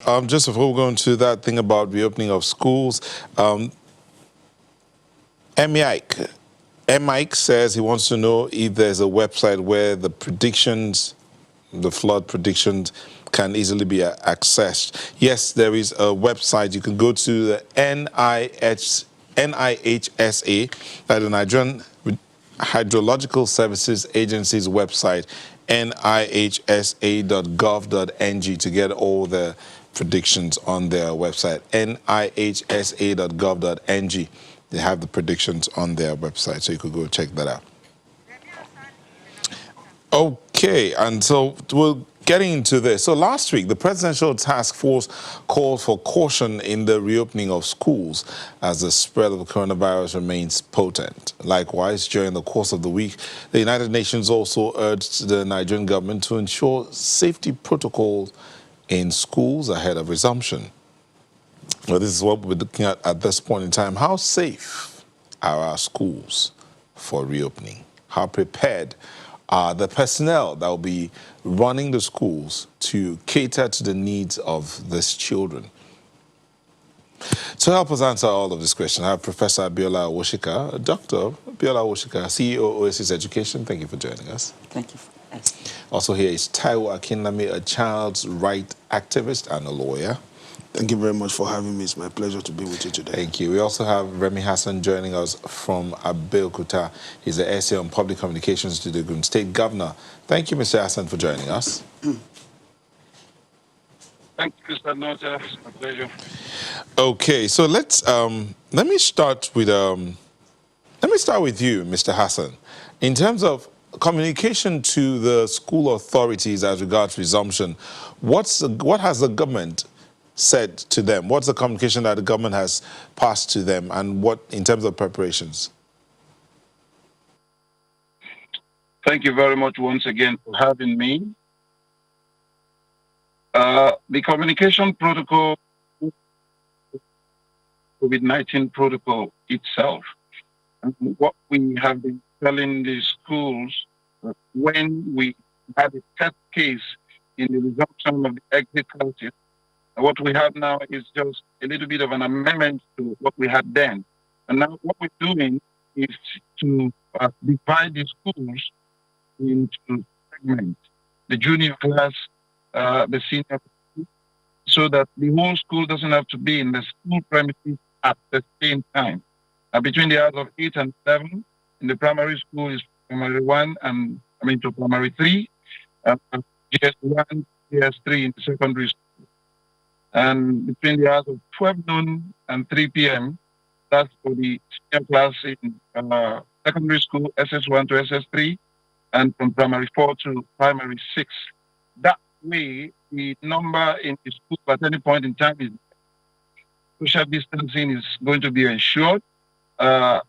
Just before we go into that thing about reopening of schools, Mike says he wants to know if there's a website where the predictions, the flood predictions, can easily be accessed. Yes, there is a website. You can go to the NIHSA, the Nigerian Hydrological Services Agency's website, nihsa.gov.ng, to get all the predictions on their website, nihsa.gov.ng. They have the predictions on their website, so you could go check that out. Okay, and so we're getting into this. So last week, the Presidential Task Force called for caution in the reopening of schools as the spread of the coronavirus remains potent. Likewise, during the course of the week, the United Nations also urged the Nigerian government to ensure safety protocols in schools ahead of resumption. Well, this is what we're looking at this point in time. How safe are our schools for reopening? How prepared are the personnel that will be running the schools to cater to the needs of these children? To help us answer all of these questions, I have Professor Abiola Owoshika, Dr. Abiola Owoshika, CEO Oasis Education. Thank you for joining us. Thank you for asking. Also here is Taiwo Akinlami, a child's right activist and a lawyer. Thank you very much for having me. It's my pleasure to be with you today. Thank you. We also have Remy Hassan joining us from Abeokuta. He's the essay on public communications to the Ogun State Governor. Thank you, Mr. Hassan, for joining us. Thank you, Mr. Nota. It's my pleasure. Okay, so let me start with you, Mr. Hassan. In terms of communication to the school authorities as regards resumption, what has the government said to them? What's the communication that the government has passed to them, and what in terms of preparations? Thank you very much once again for having me. The communication protocol, COVID-19 protocol itself, and what we have been telling the schools when we had a test case in the resumption of the exit classes, what we have now is just a little bit of an amendment to what we had then. And now what we're doing is to divide the schools into segments, the junior class, the senior class, so that the whole school doesn't have to be in the school premises at the same time. Between the hours of 8 and 7, in the primary school is primary 1 and to primary 3, GS1, GS3 in the secondary school. And between the hours of 12 noon and 3 p.m., that's for the senior class in secondary school, SS1 to SS3, and from primary 4 to primary 6. That way, the number in the school at any point in time is social distancing is going to be ensured. All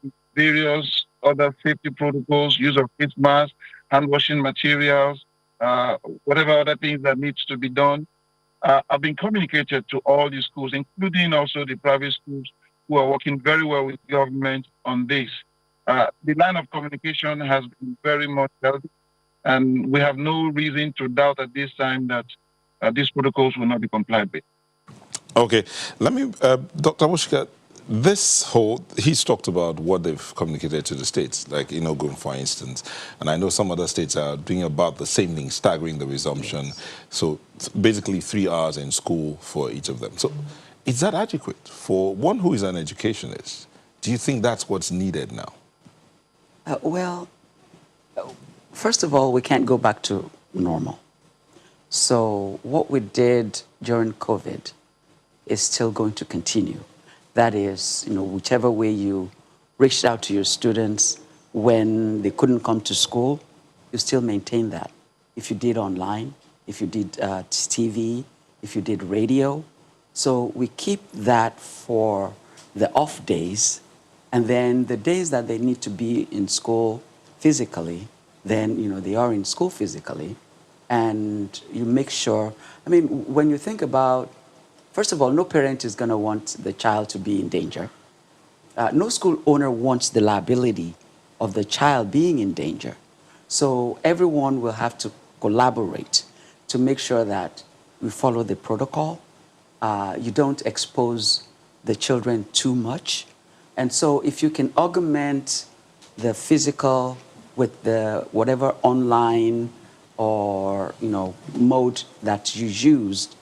the various other safety protocols, use of face masks, hand washing materials, whatever other things that needs to be done, have been communicated to all the schools, including also the private schools who are working very well with government on this. The line of communication has been very much healthy, and we have no reason to doubt at this time that these protocols will not be complied with. Okay, let me, Dr. Woshika, he's talked about what they've communicated to the states, like in Ogun, for instance, and I know some other states are doing about the same thing, staggering the resumption. Yes. So basically 3 hours in school for each of them. So is that adequate for one who is an educationist? Do you think that's what's needed now? Well, first of all, we can't go back to normal. So what we did during COVID is still going to continue. That is, whichever way you reached out to your students when they couldn't come to school, you still maintain that. If you did online, if you did TV, if you did radio. So we keep that for the off days, and then the days that they need to be in school physically, then, they are in school physically, and you make sure, when you think about, first of all, no parent is going to want the child to be in danger. No school owner wants the liability of the child being in danger. So everyone will have to collaborate to make sure that we follow the protocol. You don't expose the children too much. And so if you can augment the physical with the whatever online or mode that you used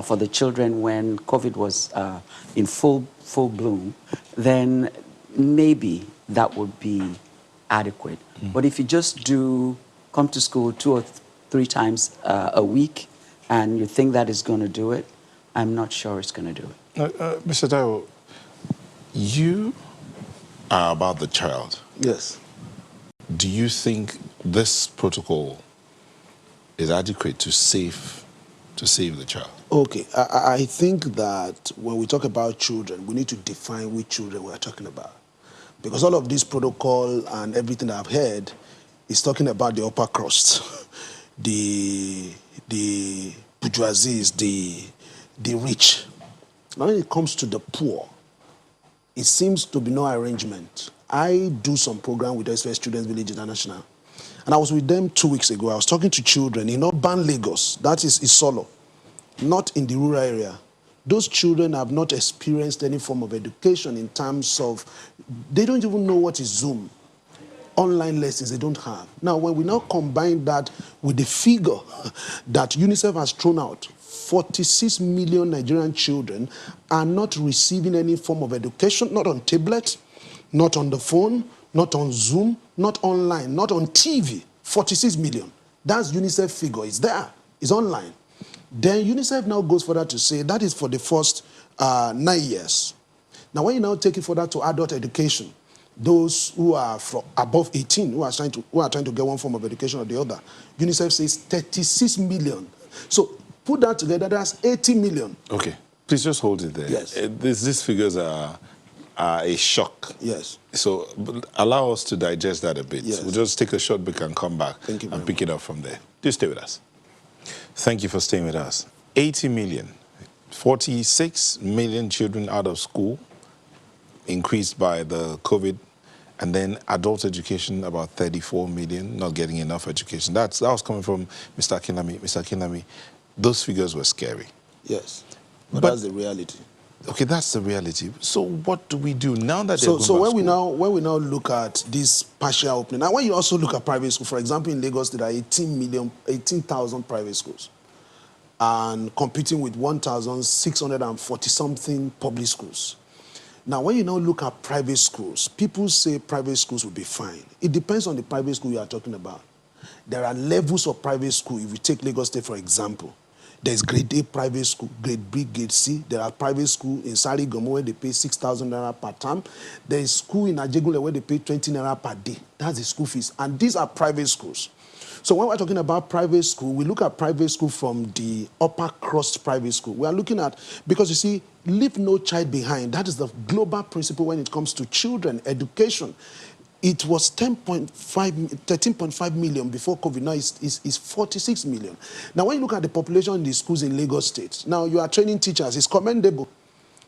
for the children when COVID was in full bloom, then maybe that would be adequate. But if you just come to school 2 or 3 times a week and you think that is going to do it, I'm not sure it's going to do it. Mr. Taiwo, you are about the child. Yes. Do you think this protocol is adequate to save the child? Okay, I think that when we talk about children, we need to define which children we are talking about. Because all of this protocol and everything I've heard is talking about the upper crust, the bourgeoisies, the rich. Now when it comes to the poor, it seems to be no arrangement. I do some program with SOS Children's Village International, and I was with them 2 weeks ago. I was talking to children in urban Lagos, that is Isolo, not in the rural area. Those children have not experienced any form of education in terms of, they don't even know what is Zoom. Online lessons they don't have. Now, when we now combine that with the figure that UNICEF has thrown out, 46 million Nigerian children are not receiving any form of education, not on tablet, not on the phone, not on Zoom, not online, not on TV. 46 million. That's UNICEF figure. It's there. It's online. Then UNICEF now goes further to say that is for the first 9 years. Now, when you now take it further to adult education, those who are above 18, who are trying to get one form of education or the other, UNICEF says 36 million. So put that together, that's 80 million. Okay, please just hold it there. Yes. These figures are a shock. Yes. So allow us to digest that a bit. Yes. We'll just take a short break and come back Thank you and very pick it up from there. Do stay with us. Thank you for staying with us. 80 million, 46 million children out of school, increased by the COVID, and then adult education, about 34 million, not getting enough education. That was coming from Mr. Akinlami. Mr. Akinlami, those figures were scary. Yes. But that's the reality. Okay, that's the reality. So what do we do now that they're going So back when school? we now look at this partial opening, now when you also look at private school, for example, in Lagos, there are 18,000 private schools, and competing with 1,640 something public schools. Now, when you now look at private schools, people say private schools will be fine. It depends on the private school you are talking about. There are levels of private school. If you take Lagos State, for example, there's grade A private school, grade B, grade C. There are private school in Sarigomo where they pay 6,000 naira per term. There is school in Ajegunle where they pay 20 naira per day. That's the school fees. And these are private schools. So when we're talking about private school, we look at private school from the upper crust private school. We are looking at, because you see, leave no child behind. That is the global principle when it comes to children, education. It was 13.5 million before COVID. Now it's 46 million. Now, when you look at the population in the schools in Lagos State, now you are training teachers. It's commendable.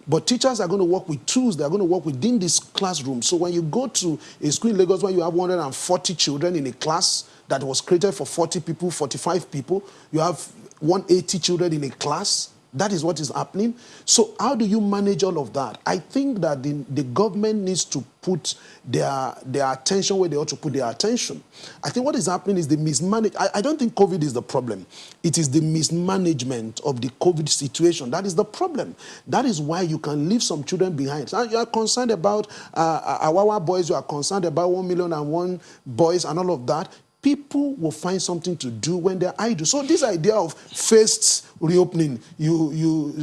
But teachers are going to work with tools. They're going to work within this classroom. So when you go to a school in Lagos where you have 140 children in a class that was created for 40 people, 45 people, you have 180 children in a class. That is what is happening. So how do you manage all of that? I think that the government needs to put their attention where they ought to put their attention. I think what is happening is the mismanagement. I don't think COVID is the problem. It is the mismanagement of the COVID situation. That is the problem. That is why you can leave some children behind. So you are concerned about our boys. You are concerned about 1,000,001 boys and all of that. People will find something to do when they're idle. So this idea of phased reopening,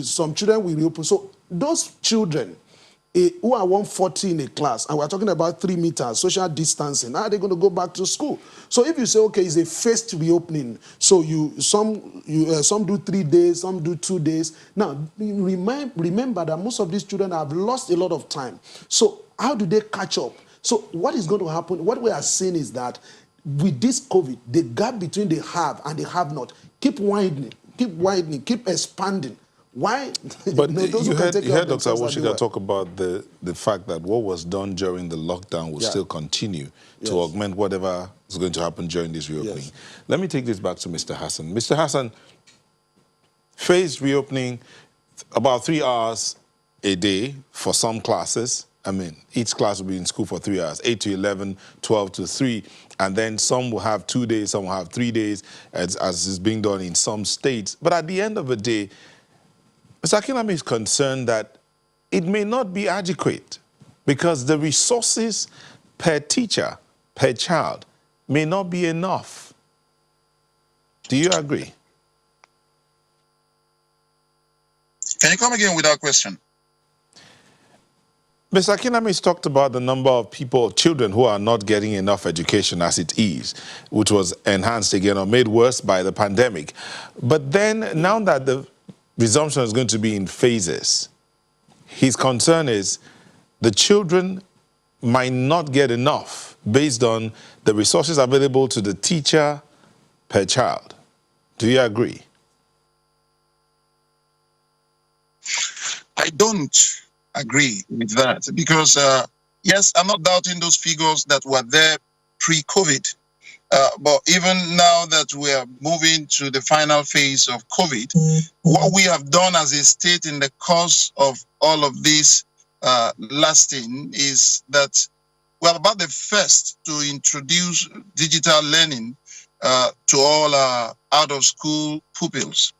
some children will reopen. So those children who are 140 in a class, and we're talking about 3 meters, social distancing, how are they going to go back to school? So if you say, okay, it's a phased reopening, so some do 3 days, some do 2 days. Now, remember that most of these children have lost a lot of time. So how do they catch up? So what is going to happen? What we are saying is that with this COVID, the gap between the have and the have not keep widening, keep expanding. Why? But those you who can heard take care of Dr. themselves are Awosika doing talk about the fact that what was done during the lockdown will still continue to augment whatever is going to happen during this reopening. Yes. Let me take this back to Mr. Hassan. Mr. Hassan, phased reopening, about 3 hours a day for some classes. I mean, each class will be in school for 3 hours, 8 to 11, 12 to 3. And then some will have 2 days, some will have 3 days, as is being done in some states. But at the end of the day, Mr. Akinlami is concerned that it may not be adequate because the resources per teacher, per child, may not be enough. Do you agree? Can you come again with that question? Mr. Akinlami has talked about the number of people, children who are not getting enough education as it is, which was enhanced again or made worse by the pandemic. But then, now that the resumption is going to be in phases, his concern is the children might not get enough based on the resources available to the teacher per child. Do you agree? I don't agree with that because, yes, I'm not doubting those figures that were there pre-COVID. But even now that we are moving to the final phase of COVID, what we have done as a state in the course of all of this lasting is that we're about the first to introduce digital learning to all our out-of-school pupils.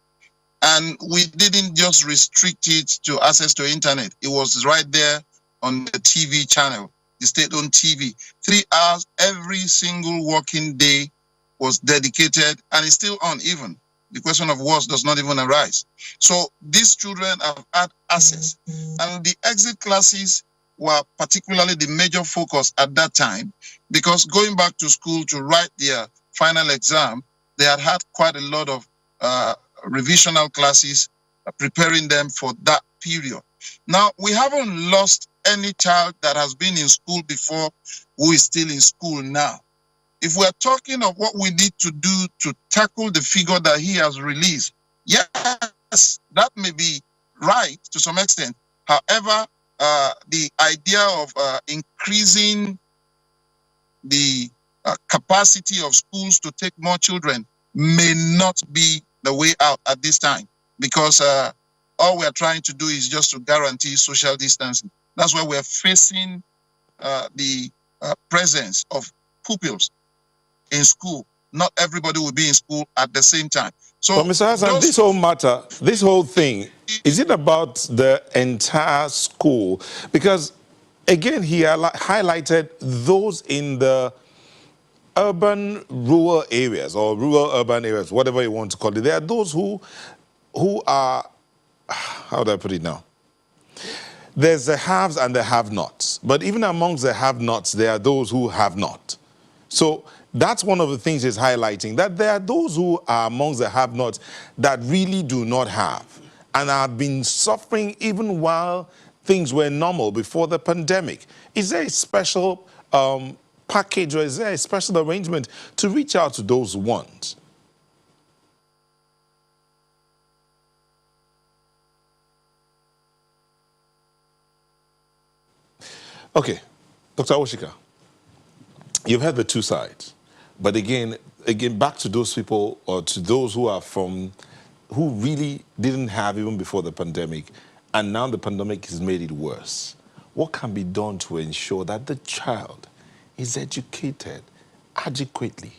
And we didn't just restrict it to access to internet. It was right there on the TV channel, the state-owned TV. 3 hours every single working day was dedicated, and it's still on even. The question of words does not even arise. So these children have had access. And the exit classes were particularly the major focus at that time, because going back to school to write their final exam, they had quite a lot of revisional classes preparing them for that period. Now, we haven't lost any child that has been in school before who is still in school now. If we're talking of what we need to do to tackle the figure that he has released, yes, that may be right to some extent. However, the idea of increasing the capacity of schools to take more children may not be the way out at this time, because all we're trying to do is just to guarantee social distancing. That's why we're facing the presence of pupils in school. Not everybody will be in school at the same time. So, but Mr. Hassan, this whole matter, this whole thing, is it about the entire school? Because, again, he highlighted those in the urban rural areas or rural urban areas, whatever you want to call it. There are those who are, how do I put it now? There's the haves and the have-nots. But even amongst the have-nots, there are those who have not. So that's one of the things he's highlighting, that there are those who are amongst the have-nots that really do not have and have been suffering even while things were normal before the pandemic. Is there a special package, or is there a special arrangement to reach out to those ones? Okay, Dr. Oshika, you've heard the two sides, but again, back to those people, or to those who are who really didn't have even before the pandemic, and now the pandemic has made it worse. What can be done to ensure that the child is educated adequately?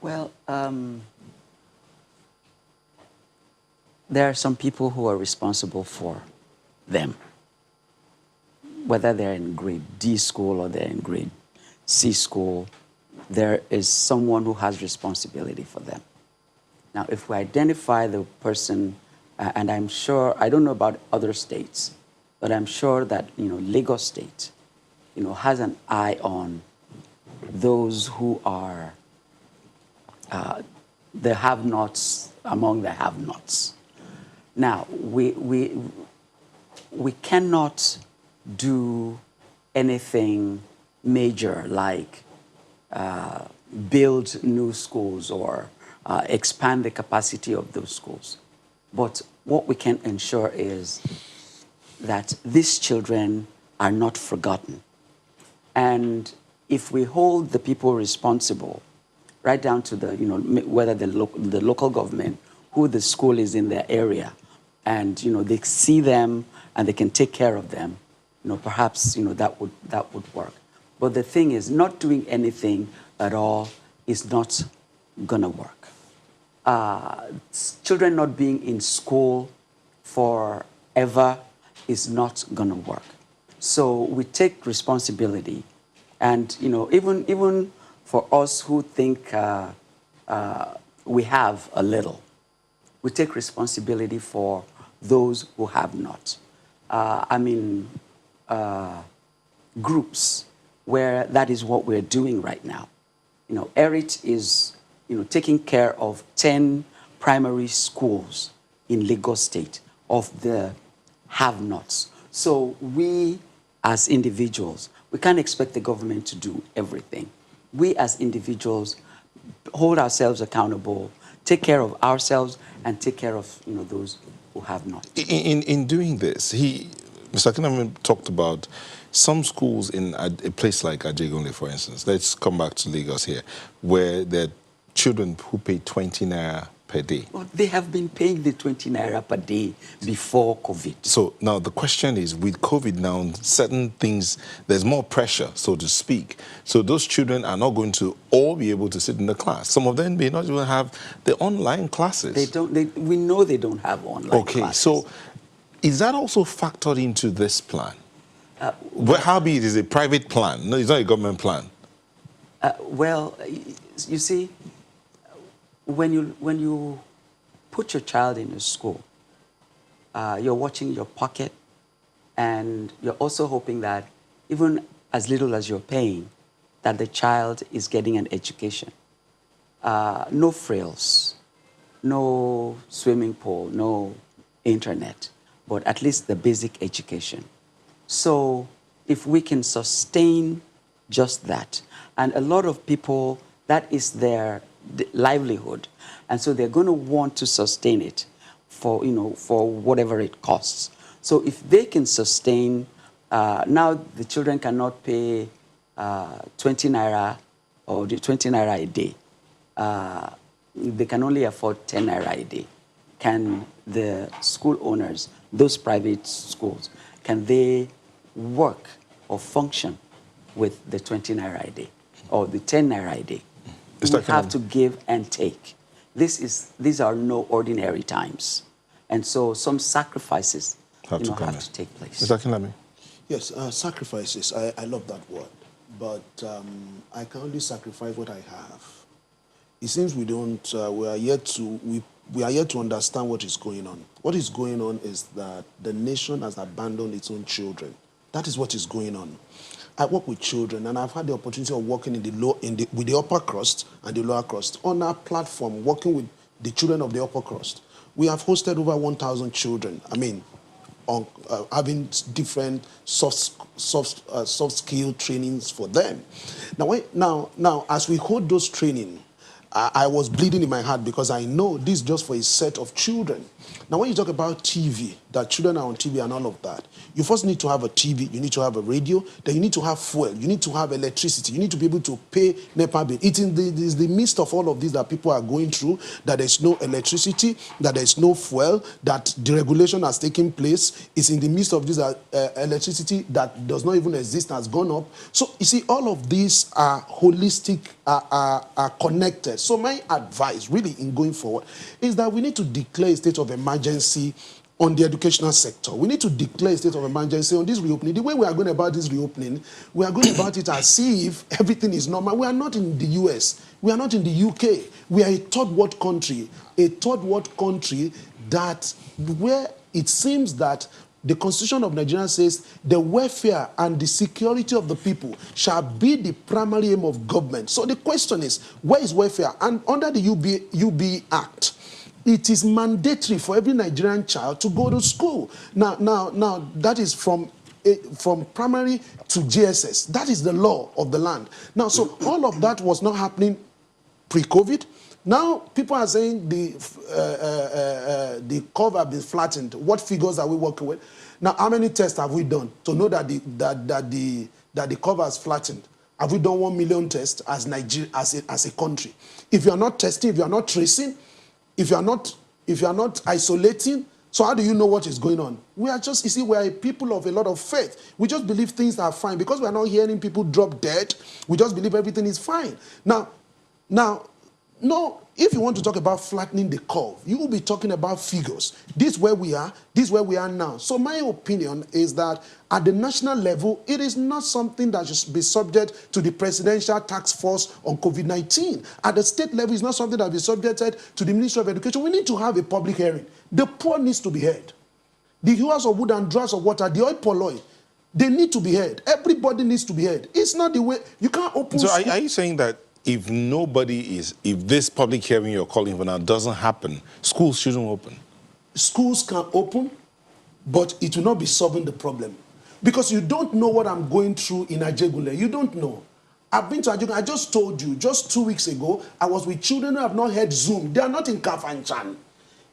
Well, there are some people who are responsible for them, whether they're in grade D school or they're in grade C school. There is someone who has responsibility for them. Now, if we identify the person, and I'm sure, I don't know about other states, but I'm sure that, Lagos State, has an eye on those who are the have-nots among the have-nots. Now, we cannot do anything major like build new schools or expand the capacity of those schools. But what we can ensure is that these children are not forgotten. And if we hold the people responsible, right down to the, whether the local government who the school is in their area, and they see them and they can take care of them, perhaps that would work. But the thing is, not doing anything at all is not gonna work. Children not being in school forever is not gonna work. So we take responsibility, and even for us who think we have a little, we take responsibility for those who have not. Groups where that is what we're doing right now. ERIT is taking care of 10 primary schools in Lagos State of the have-nots. So we as individuals, we can't expect the government to do everything. We as individuals hold ourselves accountable, take care of ourselves, and take care of those who have not. In doing this, Mr. Kinnaman talked about some schools in a place like Ajegunle, for instance. Let's come back to Lagos here, where there are children who pay 20 naira per day. Well, they have been paying the 20 naira per day before COVID. So now the question is, with COVID now, certain things, there's more pressure, so to speak. So those children are not going to all be able to sit in the class. Some of them may not even have the online classes. We know they don't have online classes. Okay, so is that also factored into this plan? How be it is a private plan? No, it's not a government plan. Well, you see, when you put your child in a school, you're watching your pocket, and you're also hoping that even as little as you're paying, that the child is getting an education. No frills, no swimming pool, no internet, but at least the basic education. So if we can sustain just that, and a lot of people, that is their livelihood, and so they're going to want to sustain it for whatever it costs. So if they can sustain, now the children cannot pay 20 naira or 20 naira a day. They can only afford 10 naira a day. Can the school owners, those private schools, can they work or function with the 20 naira a day or the 10 naira a day? We have to give and take. These are no ordinary times. And so some sacrifices have to take place. Mr. Kinnaman? Yes, sacrifices. I love that word. But I can only sacrifice what I have. It seems we don't, we are yet to understand what is going on. What is going on is that the nation has abandoned its own children. That is what is going on. I work with children, and I've had the opportunity of working with the upper crust and the lower crust on our platform, working with the children of the upper crust. We have hosted over 1,000 children. Having different soft skill trainings for them. Now, as we hold those training, I was bleeding in my heart because I know this is just for a set of children. Now, when you talk about TV, that children are on TV and all of that, you first need to have a TV, you need to have a radio, then you need to have fuel, you need to have electricity, you need to be able to pay NEPA bill. It is the midst of all of this that people are going through, that there's no electricity, that there's no fuel, that deregulation has taken place. It's in the midst of this electricity that does not even exist, has gone up. So, you see, all of these are holistic, are connected. So my advice, really, in going forward, is that we need to declare a state of emergency on the educational sector. We need to declare a state of emergency on this reopening. The way we are going about this reopening, we are going about it as if everything is normal. We are not in the US. We are not in the UK. We are a third world country. A third world country where it seems that the Constitution of Nigeria says the welfare and the security of the people shall be the primary aim of government. So the question is, where is welfare? And under the UB Act, it is mandatory for every Nigerian child to go to school. Now that is from primary to GSS. That is the law of the land. Now, so all of that was not happening pre-COVID. Now, people are saying the curve has been flattened. What figures are we working with? Now, how many tests have we done to know that the curve has flattened? Have we done 1 million tests as Nigeria, as a country? If you are not testing, if you are not tracing, if you are not if you are not isolating, so how do you know what is going on? We are just, you see, we are a people of a lot of faith. We just believe things are fine. Because we are not hearing people drop dead, we just believe everything is fine. Now, no, if you want to talk about flattening the curve, you will be talking about figures. This is where we are, this is where we are now. So my opinion is that at the national level, it is not something that should be subject to the presidential task force on COVID-19. At the state level, it's not something that will be subjected to the Ministry of Education. We need to have a public hearing. The poor needs to be heard. The hewers of wood and drawers of water, the oi polloi, they need to be heard. Everybody needs to be heard. It's not the way, you can't open So school. are you saying that if if this public hearing you're calling for now doesn't happen, schools shouldn't open? Schools can open, but it will not be solving the problem. Because you don't know what I'm going through in Ajegule. You don't know. I've been to Ajegule. I just told you, just 2 weeks ago, I was with children who have not heard Zoom. They are not in Kafanchan.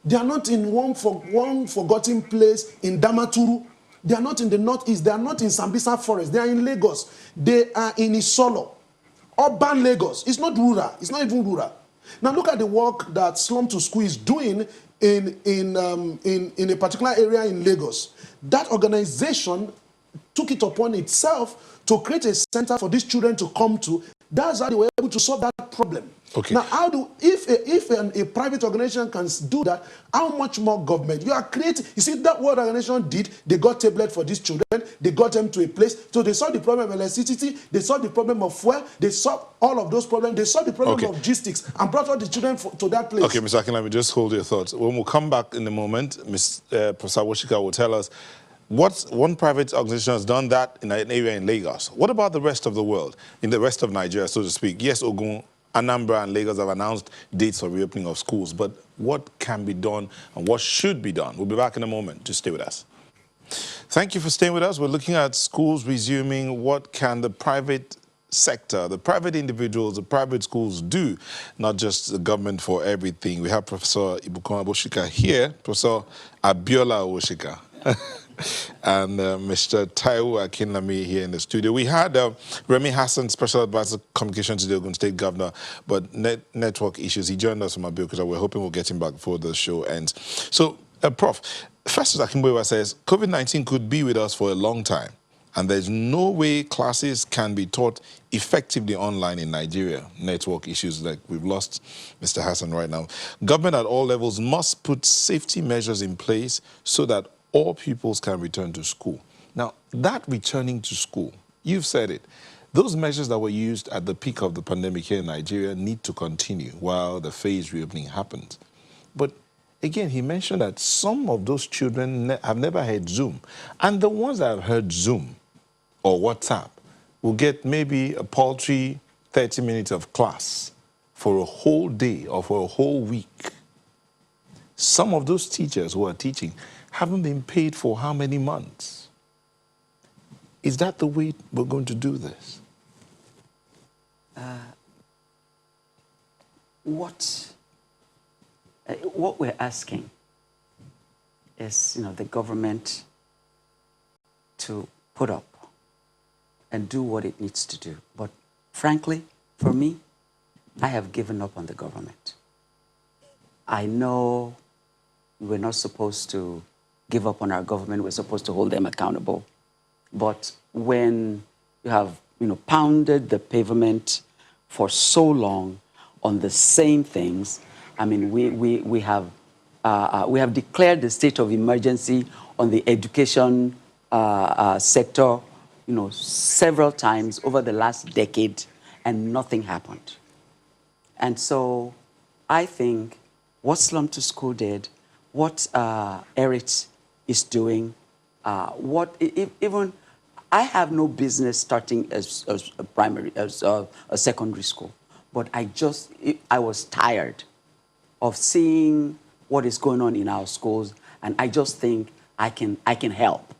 They are not in one forgotten place in Damaturu. They are not in the northeast. They are not in Sambisa Forest. They are in Lagos. They are in Isolo. Urban Lagos. It's not rural. It's not even rural. Now look at the work that Slum to School is doing in a particular area in Lagos. That organization took it upon itself to create a center for these children to come to. That's how they were able to solve that problem. Okay. Now, if a private organization can do that, how much more government? You are creating. You see that what organization did? They got tablet for these children. They got them to a place. So they solved the problem of electricity. They solved the problem of fuel. They solved all of those problems. They solved the problem of logistics and brought all the children to that place. Okay, Mr. Akinlami, just hold your thoughts. When we come back in a moment, Professor Woshika will tell us what one private organization has done that in an area in Lagos. What about the rest of the world, in the rest of Nigeria, so to speak? Yes, Ogun, Anambra and Lagos have announced dates for reopening of schools, but what can be done and what should be done? We'll be back in a moment. Just stay with us. Thank you for staying with us. We're looking at schools resuming. What can the private sector, the private individuals, the private schools do, not just the government for everything? We have Professor Ibukun Woshika here, Professor Abiola Woshika. And Mr. Taiwo Akinlami here in the studio. We had Remy Hassan, Special Advisor Communication to the Ogun State Governor, but network issues. He joined us from Abeokuta. We're hoping we'll get him back before the show ends. So, Prof, Festus Akinboyewa says COVID-19 could be with us for a long time, and there's no way classes can be taught effectively online in Nigeria. Network issues, like we've lost Mr. Hassan right now. Government at all levels must put safety measures in place so that all pupils can return to school. Now, that returning to school, you've said it, those measures that were used at the peak of the pandemic here in Nigeria need to continue while the phased reopening happens. But again, he mentioned that some of those children have never heard Zoom. And the ones that have heard Zoom or WhatsApp will get maybe a paltry 30 minutes of class for a whole day or for a whole week. Some of those teachers who are teaching haven't been paid for how many months? Is that the way we're going to do this? What we're asking is, the government to put up and do what it needs to do. But frankly, for me, I have given up on the government. I know we're not supposed to give up on our government. We're supposed to hold them accountable. But when you have, pounded the pavement for so long on the same things, I mean, we have declared the state of emergency on the education sector, several times over the last decade, and nothing happened. And so I think what Slum to School did, what ERIT is doing, even I have no business starting as a secondary school, but I was tired of seeing what is going on in our schools, and I just think I can help.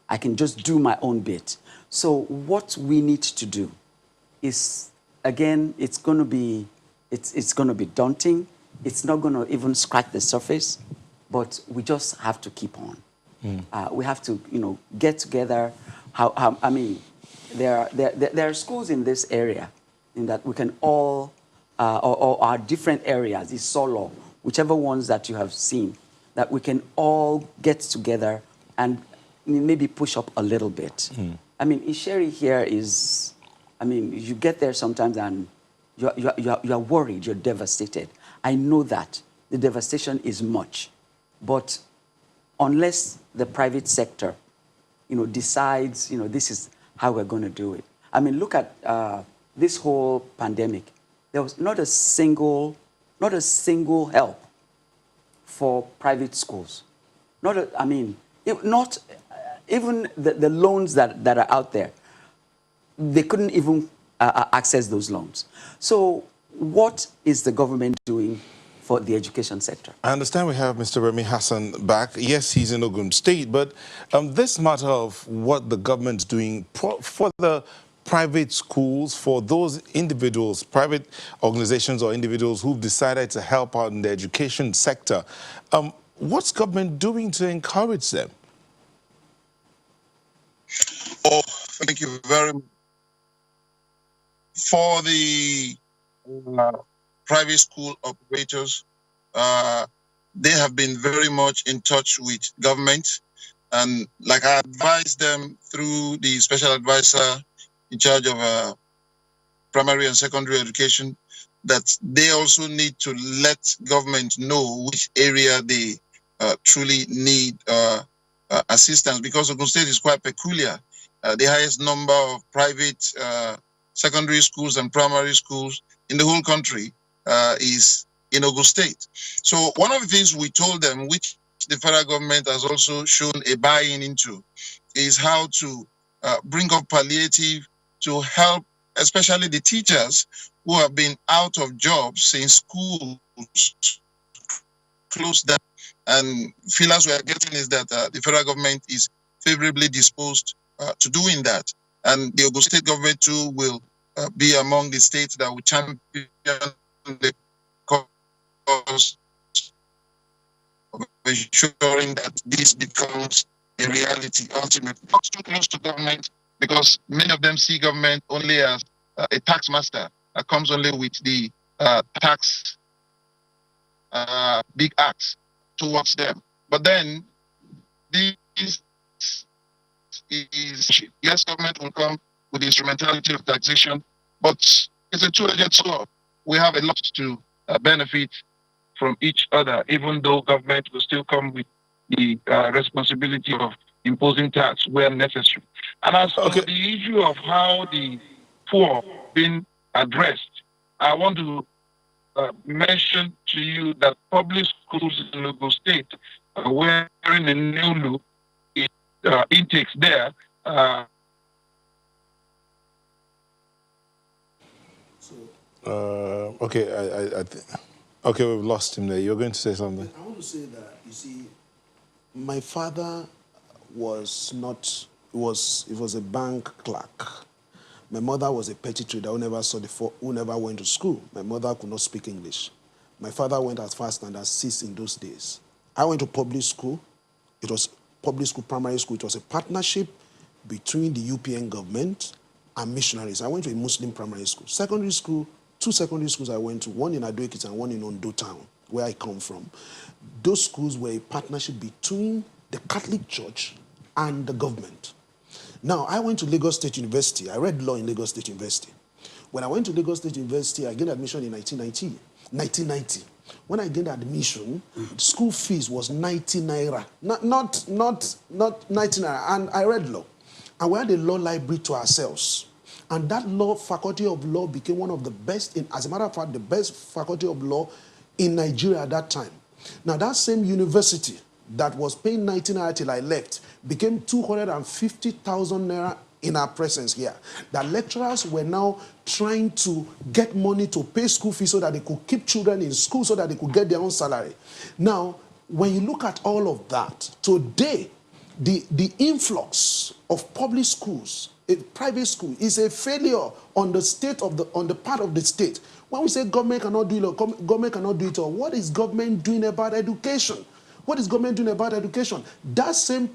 I can just do my own bit. So what we need to do is, again, it's going to be daunting. It's not going to even scratch the surface, but we just have to keep on. We have to, get together. I mean, there are schools in this area in that we can all, or our different areas, Isolo, whichever ones that you have seen, that we can all get together and maybe push up a little bit. I mean, Isheri here is, I mean, you get there sometimes and you're worried, you're devastated. I know that the devastation is much, but unless the private sector, decides, this is how we're going to do it. I mean, look at this whole pandemic. There was not a single help for private schools. Not even the loans that are out there, they couldn't even access those loans. So what is the government doing for the education sector? I understand we have Mr. Remy Hassan back. Yes, he's in Ogun State, but this matter of what the government's doing for the private schools, for those individuals, private organizations or individuals who've decided to help out in the education sector, what's government doing to encourage them? Oh, thank you very much. For the private school operators, they have been very much in touch with government. And like I advised them through the special advisor in charge of primary and secondary education, that they also need to let government know which area they truly need assistance, because Ogun State is quite peculiar. The highest number of private secondary schools and primary schools in the whole country is in Ogun State. So one of the things we told them, which the federal government has also shown a buy-in into, is how to bring up palliative to help, especially the teachers who have been out of jobs since schools closed down. And feelers we are getting is that the federal government is favorably disposed to doing that. And the Ogun State government too will be among the states that will champion the cause of ensuring that this becomes a reality ultimately. Not too close to government, because many of them see government only as a tax master that comes only with the tax big acts towards them. But then this is, yes, government will come with the instrumentality of taxation, but it's a two-edged sword. We have a lot to benefit from each other, even though government will still come with the responsibility of imposing tax where necessary. And as for the issue of how the poor been addressed, I want to mention to you that public schools in Ogun State are wearing a new look. Intakes there. Okay, we've lost him there. You're going to say something? I want to say that, you see, my father was not, he was a bank clerk. My mother was a petty trader who never went to school. My mother could not speak English. My father went as far as standard 6 in those days. I went to public school. It was public school, primary school. It was a partnership between the UPN government and missionaries. I went to a Muslim primary school. Secondary school, 2 secondary schools I went to, one in Adequacy and one in Ondo Town, where I come from. Those schools were a partnership between the Catholic Church and the government. Now, I went to Lagos State University. I read law in Lagos State University. When I went to Lagos State University, I gained admission in 1990. When I gained admission, school fees was 90 naira. Not 90 naira. And I read law. And we had a law library to ourselves. And that faculty of law became one of the best, as a matter of fact, the best faculty of law in Nigeria at that time. Now, that same university that was paying 90 naira till I left became 250,000 naira in our presence here. That lecturers were now trying to get money to pay school fees so that they could keep children in school, so that they could get their own salary. Now, when you look at all of that, today, the influx of public schools, private school, is a failure on the part of the state. When we say government cannot do it, government cannot do it all, what is government doing about education? What is government doing about education? That same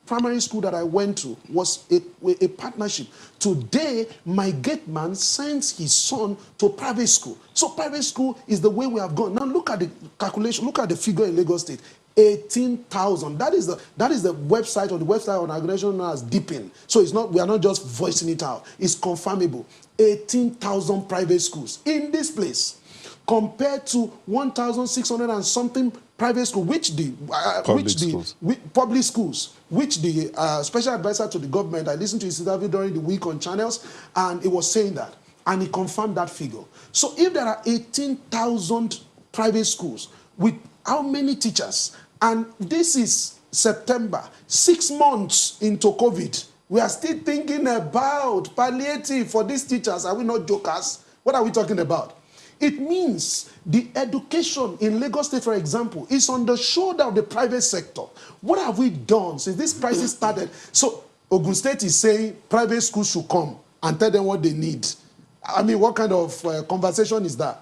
primary school that I went to was a partnership. Today, my gate man sends his son to private school. So private school is the way we have gone. Now look at the calculation, look at the figure in Lagos State. 18,000. That is the website, or the website of an organization known as Deepin. So it's not, we are not just voicing it out. It's confirmable. 18,000 private schools in this place, compared to 1,600 and something private school, which the public schools, which the special advisor to the government, I listened to his interview during the week on channels, and it was saying that, and he confirmed that figure. So if there are 18,000 private schools with how many teachers, and this is September, 6 months into COVID, we are still thinking about palliative for these teachers. Are we not jokers? What are we talking about? It means the education in Lagos State, for example, is on the shoulder of the private sector. What have we done since this crisis started? So Ogun State is saying private schools should come and tell them what they need. I mean, what kind of conversation is that?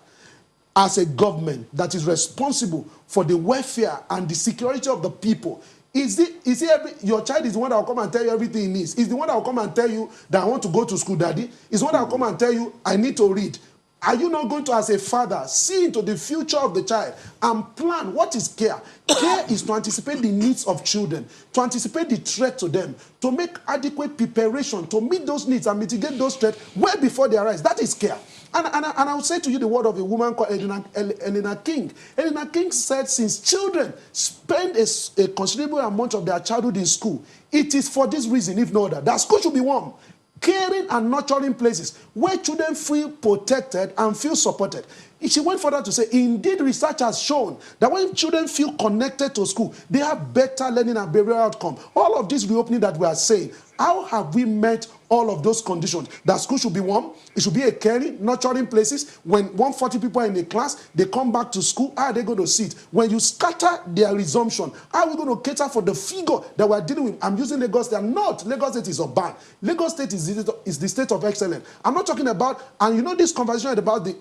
As a government that is responsible for the welfare and the security of the people, your child is the one that will come and tell you everything he needs? Is the one that will come and tell you that I want to go to school, daddy? Is the one that will come and tell you I need to read? Are you not going to, as a father, see into the future of the child and plan? What is care? Care is to anticipate the needs of children, to anticipate the threat to them, to make adequate preparation to meet those needs and mitigate those threats well before they arise. That is care. And I will say to you the word of a woman called Elena King. Elena King said, since children spend a considerable amount of their childhood in school, it is for this reason, if no other, that school should be warm, caring and nurturing places where children feel protected and feel supported. She went further to say, indeed, research has shown that when children feel connected to school, they have better learning and behavioral outcome. All of this reopening that we are saying, how have we met all of those conditions? That school should be warm, it should be a caring, nurturing places. When 140 people are in a class, they come back to school, how are they going to sit? When you scatter their resumption, how are we going to cater for the figure that we're dealing with? I'm using Lagos State. Not Lagos State is urban. Lagos State is the state of excellence. I'm not talking about, and you know this conversation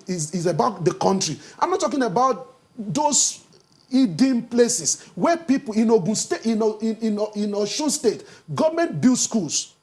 is about the country. I'm not talking about those hidden places where people in Ogun State, in Osun State, government build schools.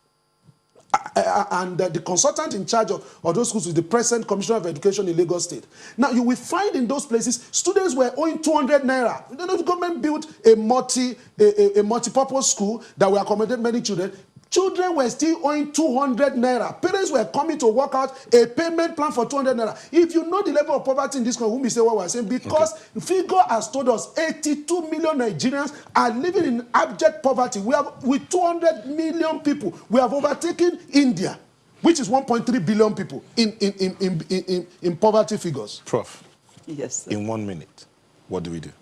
And the consultant in charge of those schools is the present Commissioner of Education in Lagos State. Now, you will find in those places, students were owing 200 naira. You know, the government built a multi-purpose school that will accommodate many children. Children were still owing 200 naira. Parents were coming to work out a payment plan for 200 naira. If you know the level of poverty in this country, we say what we're saying, because figure has told us 82 million Nigerians are living in abject poverty. We have, with 200 million people, we have overtaken India, which is 1.3 billion people in poverty figures. Prof, Yes, sir. in 1 minute, what do we do?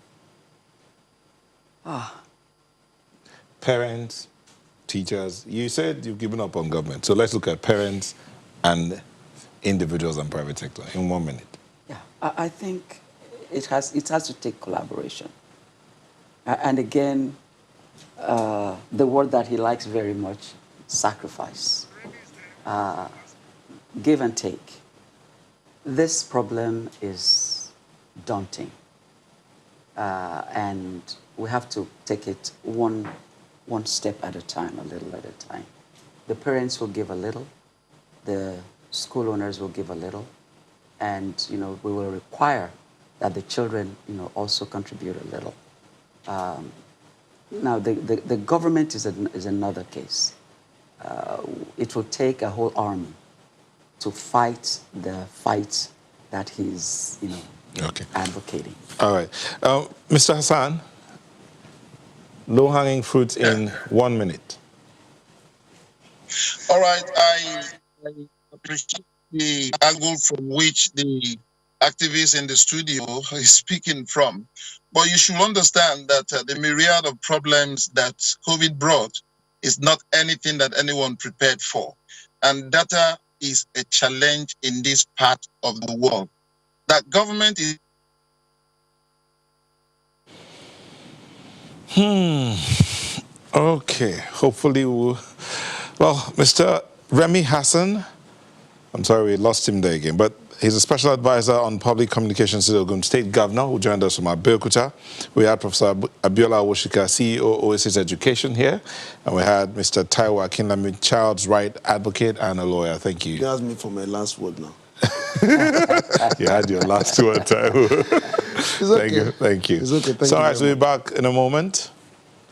Parents, teachers, you said you've given up on government. So let's look at parents and individuals and private sector in 1 minute. Yeah, I think it has to take collaboration. And again, the word that he likes very much, sacrifice. Give and take. This problem is daunting. And we have to take it one step at a time, a little at a time. The parents will give a little, the school owners will give a little, and we will require that the children also contribute a little. Now the government is another case. It will take a whole army to fight the fight that he's advocating. All right. Mr. Hassan, low-hanging fruits in 1 minute. All right, I appreciate the angle from which the activist in the studio is speaking from. But you should understand that the myriad of problems that COVID brought is not anything that anyone prepared for. And data is a challenge in this part of the world. That government is... Okay, hopefully we'll... Well, Mr. Remy Hassan, I'm sorry we lost him there again, but He's a special advisor on public communications to the Ogun State Governor, who joined us from Abeokuta. We had Professor Abiola Owoshika, CEO, Oasis Education here. And we had Mr. Taiwo Akinlami, child's right advocate and a lawyer. Thank you. You asked me for my last word now. You had your last word, Taiwo. It's okay. Thank you. Thank you. It's okay. Thank So, you all right, very we'll be back in a moment.